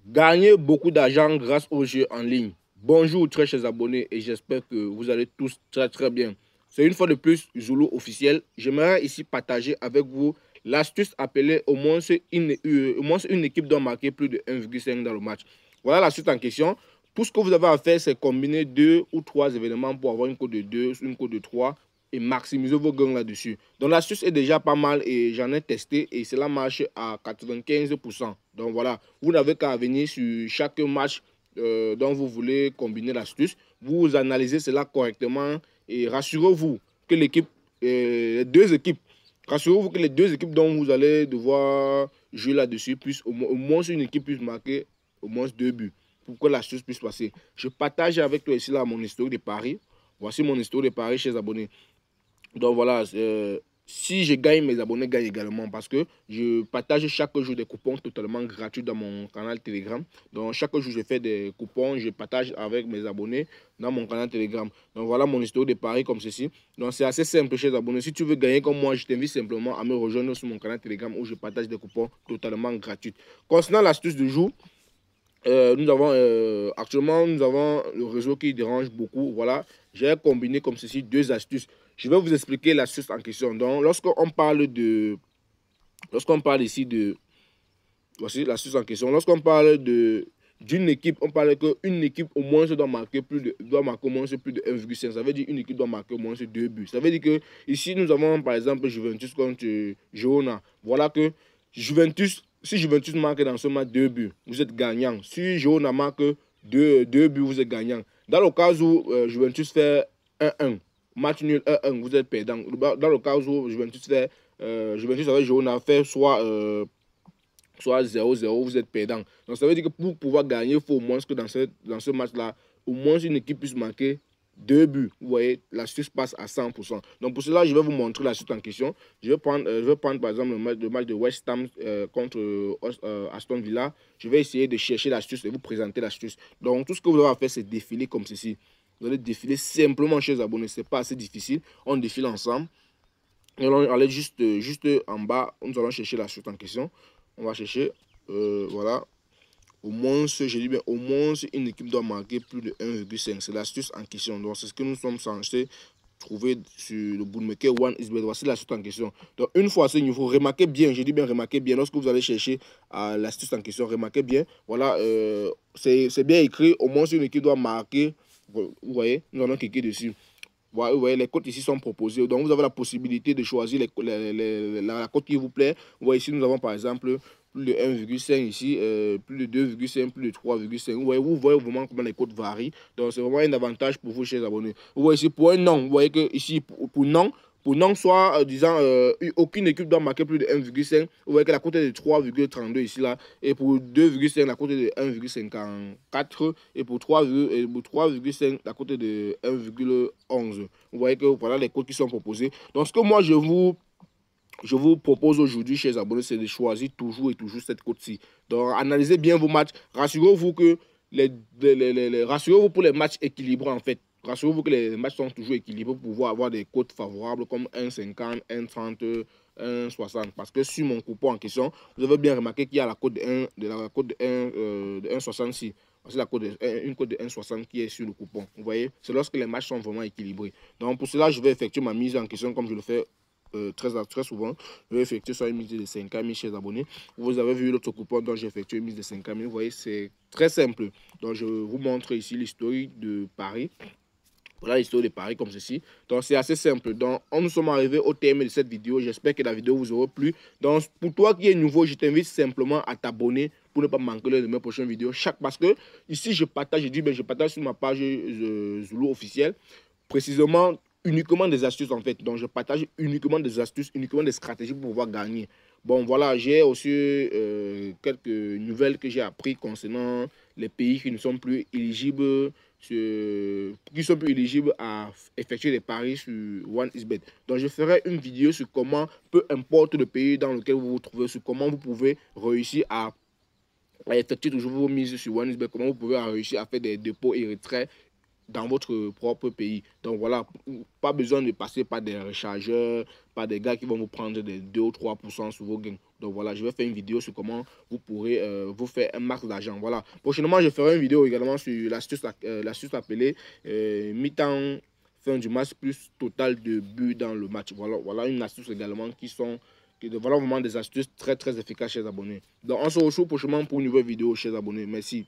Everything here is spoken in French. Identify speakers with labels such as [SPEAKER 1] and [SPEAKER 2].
[SPEAKER 1] Gagnez beaucoup d'argent grâce aux jeux en ligne. Bonjour très chers abonnés et j'espère que vous allez tous très bien. C'est une fois de plus Zulu officiel. J'aimerais ici partager avec vous l'astuce appelée au moins une équipe doit marquer plus de 1,5 dans le match. Voilà l'astuce en question. Tout ce que vous avez à faire, c'est combiner 2 ou 3 événements pour avoir une cote de 2, une cote de 3 et maximiser vos gains là-dessus. Donc l'astuce est déjà pas mal et j'en ai testé et cela marche à 95%. Donc voilà, vous n'avez qu'à venir sur chaque match dont vous voulez combiner l'astuce. Vous analysez cela correctement et rassurez-vous que les deux équipes, rassurez-vous que les deux équipes dont vous allez devoir jouer là-dessus puissent au moins une équipe puisse marquer au moins 2 buts pour que l'astuce puisse passer. Je partage avec toi ici là mon historique de paris. Voici mon historique de paris, chers abonnés. Donc voilà, si je gagne, mes abonnés gagnent également parce que je partage chaque jour des coupons totalement gratuits dans mon canal Telegram. Donc chaque jour, je fais des coupons, je partage avec mes abonnés dans mon canal Telegram. Donc voilà mon histoire de paris comme ceci. Donc c'est assez simple, chers abonnés. Si tu veux gagner comme moi, je t'invite simplement à me rejoindre sur mon canal Telegram où je partage des coupons totalement gratuits. Concernant l'astuce du jour, actuellement, nous avons le réseau qui dérange beaucoup. Voilà, j'ai combiné comme ceci 2 astuces. Je vais vous expliquer l'astuce en question. Donc, lorsqu'on parle ici de, voici l'astuce en question. Lorsqu'on parle d'une équipe, on parle qu'une équipe au moins doit marquer au moins plus de 1,5. Ça veut dire une équipe doit marquer au moins 2 buts. Ça veut dire que ici, nous avons par exemple Juventus contre Girona. Voilà que si Juventus marque dans ce match 2 buts, vous êtes gagnant. Si Girona marque 2 buts, vous êtes gagnant. Dans le cas où Juventus fait 1-1, match nul 1-1, vous êtes perdant. Dans le cas où Juventus avec Girona fait soit 0-0, vous êtes perdant. Donc ça veut dire que pour pouvoir gagner, il faut au moins que dans ce match-là, au moins une équipe puisse marquer 2 buts. Vous voyez, l'astuce passe à 100%. Donc pour cela, je vais vous montrer l'astuce en question. Je vais prendre par exemple le match de West Ham contre Aston Villa. Je vais essayer de chercher l'astuce et vous présenter l'astuce. Donc tout ce que vous avez à faire, c'est défiler comme ceci. Vous allez défiler simplement chez les abonnés. Ce n'est pas assez difficile. On défile ensemble. Et on va aller juste en bas. Nous allons chercher l'astuce en question. On va chercher, voilà, au moins, je dis bien, au moins une équipe doit marquer plus de 1,5. C'est l'astuce en question. Donc, c'est ce que nous sommes censés trouver sur le bookmaker OneXBet. Voici l'astuce en question. Donc, une fois à ce niveau, remarquez bien, je dis bien remarquez bien, lorsque vous allez chercher l'astuce en question, remarquez bien, voilà, c'est bien écrit, au moins une équipe doit marquer, vous voyez, nous allons cliquer dessus. Vous voyez, les cotes ici sont proposées. Donc, vous avez la possibilité de choisir la cote qui vous plaît. Vous voyez, ici, nous avons par exemple plus de 1,5 ici, plus de 2,5, plus de 3,5. Vous voyez vraiment comment les cotes varient. Donc, c'est vraiment un avantage pour vous, chers abonnés. Vous voyez ici, pour un non, vous voyez que ici, pour non, soit, disant, aucune équipe doit marquer plus de 1,5. Vous voyez que la cote est de 3,32 ici, là. Et pour 2,5, la cote est de 1,54. Et pour 3,5, la cote est de 1,11. Vous voyez que voilà les cotes qui sont proposées. Donc, ce que moi, je vous propose aujourd'hui, chers abonnés, c'est de choisir toujours et toujours cette cote-ci. Donc, analysez bien vos matchs. Rassurez-vous que rassurez-vous pour les matchs équilibrés, en fait. Rassurez-vous que les matchs sont toujours équilibrés pour pouvoir avoir des cotes favorables comme 1,50, 1,30, 1,60. Parce que sur mon coupon en question, vous avez bien remarqué qu'il y a la cote de 1,66. C'est une cote de 1,60 qui est sur le coupon. Vous voyez, c'est lorsque les matchs sont vraiment équilibrés. Donc, pour cela, je vais effectuer ma mise en question comme je le fais très souvent. Je vais effectuer soit une mise de 50 000 chez les abonnés. Vous avez vu l'autre coupon dont j'ai effectué une mise de 50 000. Vous voyez, c'est très simple. Donc, je vous montre ici l'historique de Paris. Voilà l'histoire de Paris comme ceci. Donc, c'est assez simple. Donc, nous sommes arrivés au terme de cette vidéo. J'espère que la vidéo vous aura plu. Donc, pour toi qui es nouveau, je t'invite simplement à t'abonner pour ne pas manquer l'une de mes prochaines vidéos. Parce que ici, je partage sur ma page Zulu officielle, précisément uniquement des astuces en fait. Donc, je partage uniquement des astuces, uniquement des stratégies pour pouvoir gagner. Bon, voilà, j'ai aussi quelques nouvelles que j'ai appris concernant les pays qui ne sont plus éligibles à effectuer des paris sur OneXBet. Donc, je ferai une vidéo sur comment, peu importe le pays dans lequel vous vous trouvez, sur comment vous pouvez réussir à effectuer toujours vos mises sur OneXBet, comment vous pouvez réussir à faire des dépôts et retraits dans votre propre pays. Donc voilà, pas besoin de passer par des rechargeurs, par des gars qui vont vous prendre des 2 ou 3% sur vos gains. Donc voilà, je vais faire une vidéo sur comment vous pourrez vous faire un max d'argent. Voilà. Prochainement, je ferai une vidéo également sur l'astuce appelée mi-temps fin du match plus total de buts dans le match. Voilà une astuce également voilà vraiment des astuces très très efficaces, chers abonnés. Donc on se retrouve prochainement pour une nouvelle vidéo, chers abonnés. Merci.